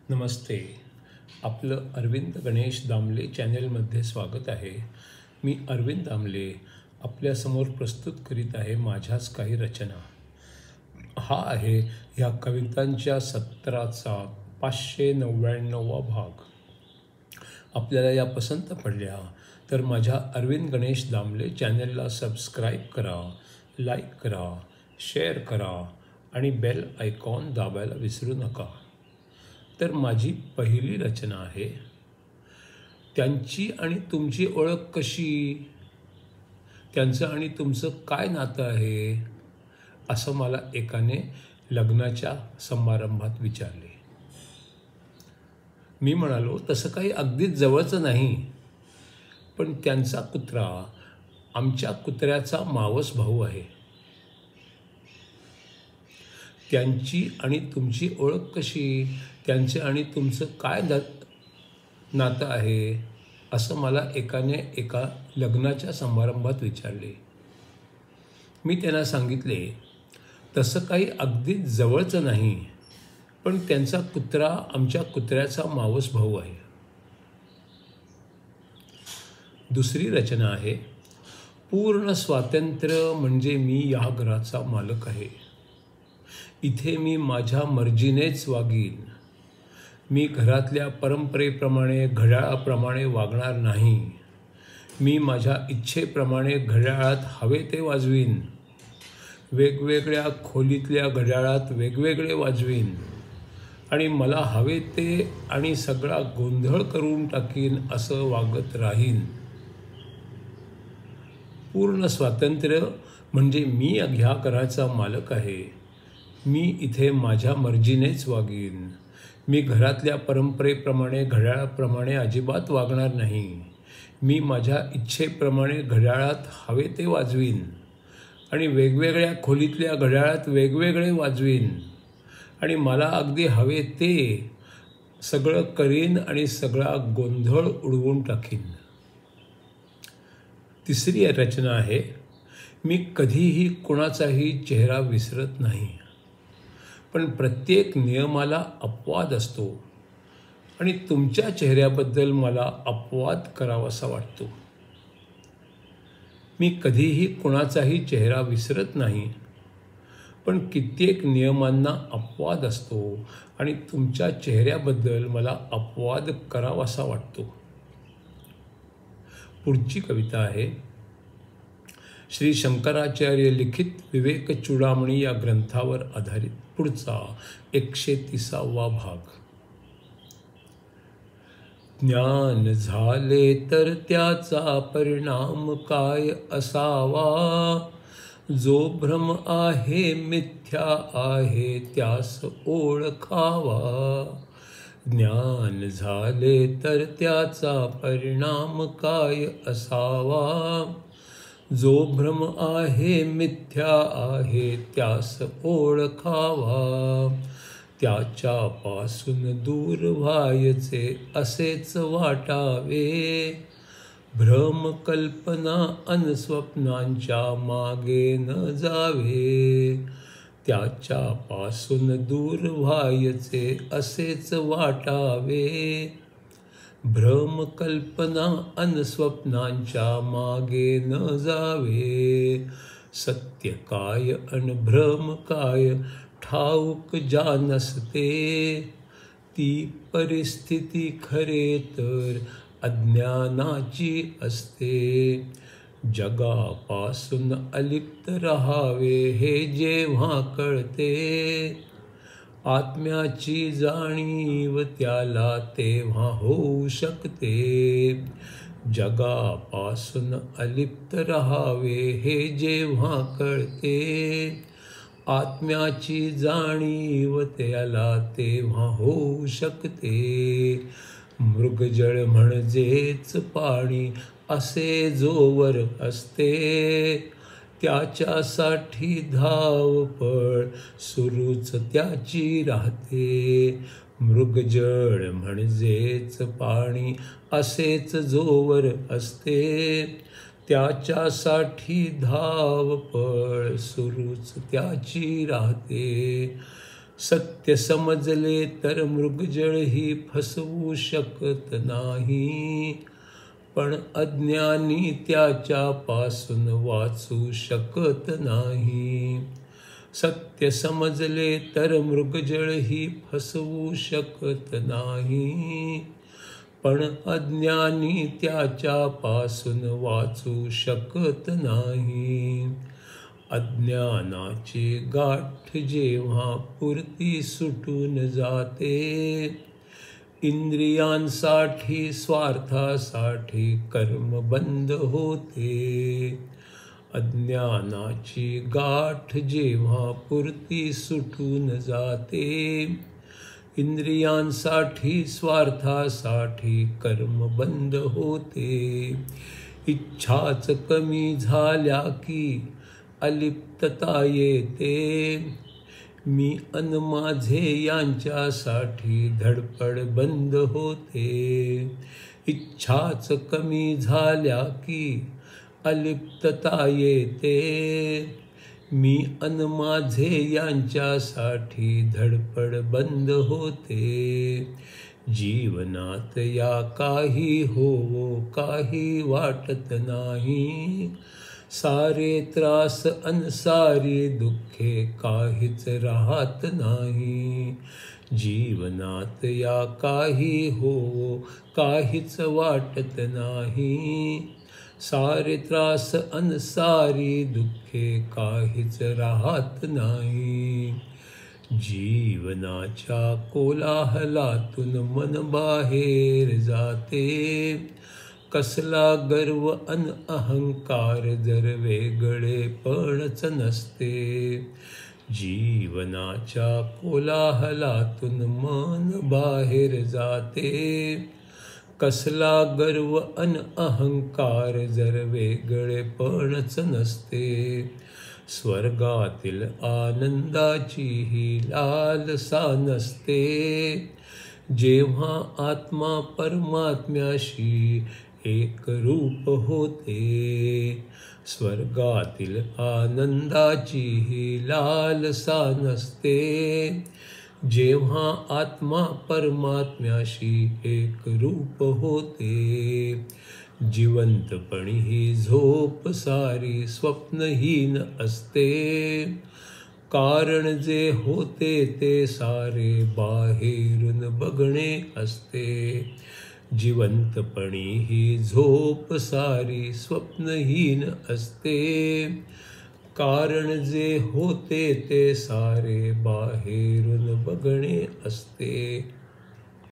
नमस्ते. आपलं अरविंद गणेश दामले चॅनेलमध्ये स्वागत आहे. मी अरविंद दामले आपल्यासमोर प्रस्तुत करीत आहे माझ्याच काही रचना. हा आहे ह्या कवितांच्या सत्राचा 599वा भाग. आपल्याला या पसंत पडल्या तर माझ्या अरविंद गणेश दामले चॅनेलला सबस्क्राईब करा, लाईक करा, शेअर करा आणि बेल आयकॉन दाबायला विसरू नका. तर माझी पहिली रचना आहे, त्यांची आणि तुमची ओळख कशी, त्यांचं आणि तुमचं काय नातं आहे, असं मला एकाने लग्नाच्या समारंभात विचारले. मी म्हणालो, तसं काही अगदीच जवळचं नाही, पण त्यांचा कुत्रा आमच्या कुत्र्याचा मावस भाऊ आहे. त्यांची आणि तुमची ओळख कशी, त्यांचे आणि तुमचं काय नातं आहे, असं मला एकाने एका लग्नाच्या समारंभात विचारले. मी त्यांना सांगितले, तसं काही अगदीच जवळचं नाही, पण त्यांचा कुत्रा आमच्या कुत्र्याचा मावस भाऊ आहे. दुसरी रचना आहे, पूर्ण स्वातंत्र्य म्हणजे मी या घराचा मालक आहे. इथे मी माझ्या मर्जीनेच वागीन. मी घरातल्या परंपरेप्रमाणे घड्याळाप्रमाणे वागणार नाही. मी माझ्या इच्छेप्रमाणे घड्याळात हवे ते वाजवीन. वेगवेगळ्या खोलीतल्या घड्याळात वेगवेगळे वाजवीन आणि मला हवे ते आणि सगळा गोंधळ करून टाकीन असं वागत राहीन. पूर्ण स्वातंत्र्य म्हणजे मी ह्या घराचा मालक आहे. मी इथे माझ्या मर्जीनेच वागीन. मी घरातल्या परंपरेप्रमाणे घड्याळाप्रमाणे अजिबात वागणार नाही. मी माझ्या इच्छेप्रमाणे घड्याळात हवे ते वाजवीन आणि वेगवेगळ्या खोलीतल्या घड्याळात वेगवेगळे वाजवीन आणि मला अगदी हवे ते सगळं करीन आणि सगळा गोंधळ उडवून टाकीन. तिसरी रचना आहे, मी कधीही कोणाचाही चेहरा विसरत नाही, पण प्रत्येक नियमाला अपवाद असतो आणि तुमच्या चेहऱ्याबद्दल मला अपवाद करावासा वाटतो. मी कधीही कोणाचाही चेहरा विसरत नाही, पण कित्येक नियमांना अपवाद असतो आणि तुमच्या चेहऱ्याबद्दल मला अपवाद करावासा वाटतो. पुढची कविता आहे, श्री शंकराचार्य लिखित विवेक चूडामणी या ग्रंथावर आधारित पुढचा 130वा भाग. ज्ञान झाले तर त्याचा परिणाम काय असावा, जो भ्रम आहे मिथ्या आहे त्यास ओळखावा. ज्ञान झाले तर त्याचा परिणाम काय असावा, जो भ्रम आहे मिथ्या आहे त्यास ओळखावा. त्याच्यापासून दूर व्हायचे असेच वाटावे, भ्रम कल्पना अन स्वप्नांच्या मागे न जावे. त्याच्यापासून दूर व्हायचे असेच वाटावे, भ्रम कल्पना अन स्वप्नांच्या मागे न जावे. सत्य काय अन भ्रम काय ठाऊक ज्या नसते, ती परिस्थिती खरे तर अज्ञानाची असते. जगापासून अलिप्त राहावे हे जेव्हा कळते, आत्म्याची जाणीव त्याला तेव्हा होऊ शकते. जगापासून अलिप्त राहावे हे जेव्हा कळते, आत्म्याची जाणीव त्याला तेव्हा होऊ शकते. मृगजळ म्हणजेच पाणी असे जोवर असते, त्याच्यासाठी धावपळ सुरूच त्याची राहते. मृगजळ म्हणजेच पाणी असेच जोवर असते, त्याच्यासाठी धावपळ सुरूच त्याची राहते. सत्य समजले तर मृगजळही फसवू शकत नाही, पण अज्ञानी त्याच्यापासून वाचू शकत नाही. सत्य समजले तर मृगजळही फसवू शकत नाही, पण अज्ञानी त्याच्यापासून वाचू शकत नाही. अज्ञानाची गाठ जेव्हा पुरती सुटून जाते, इंद्रियांसाठी स्वार्थासाठी कर्म बंद होते. अज्ञानाची गाठ जेव्हा पुरती सुटून जाते, इंद्रियांसाठी स्वार्थासाठी कर्म बंद होते. इच्छाच कमी झाल्या की अलिप्तता येते, मी अन माझे यांच्यासाठी धडपड बंद होते. इच्छाच कमी झाल्या की अलिप्तता येते, मी अन माझे यांच्यासाठी धडपड बंद होते. जीवनात या काही होवो काही वाटत नाही, सारे त्रास अन सारी दुःखे काहीच राहत नाही. जीवनात या काही होवो काहीच वाटत नाही, सारे त्रास अन सारी दुःखे काहीच राहत नाही. जीवनाच्या कोलाहलातून मन बाहेर जाते, कसला गर्व अन अहंकार जर वेगळेपणच नसते. जीवनाच्या कोलाहलातून मन बाहेर जाते, कसला गर्व अन अहंकार जर वेगळेपणच नसते. स्वर्गातील आनंदाची ही लालसा नसते, जेव्हा आत्मा परमात्म्याशी एक रूप होते. स्वर्गातील आनंदाची ही लालसा नसते, जेव्हा आत्मा परमात्म्याशी एक रूप होते. जिवंतपणी ही झोप सारी स्वप्नहीन असते, कारण जे होते ते सारे बाहेरून बघणे असते. जिवंतपणी ही झोप सारी स्वप्नहीन असते, कारण जे होते ते सारे बाहेरून बघणे असते.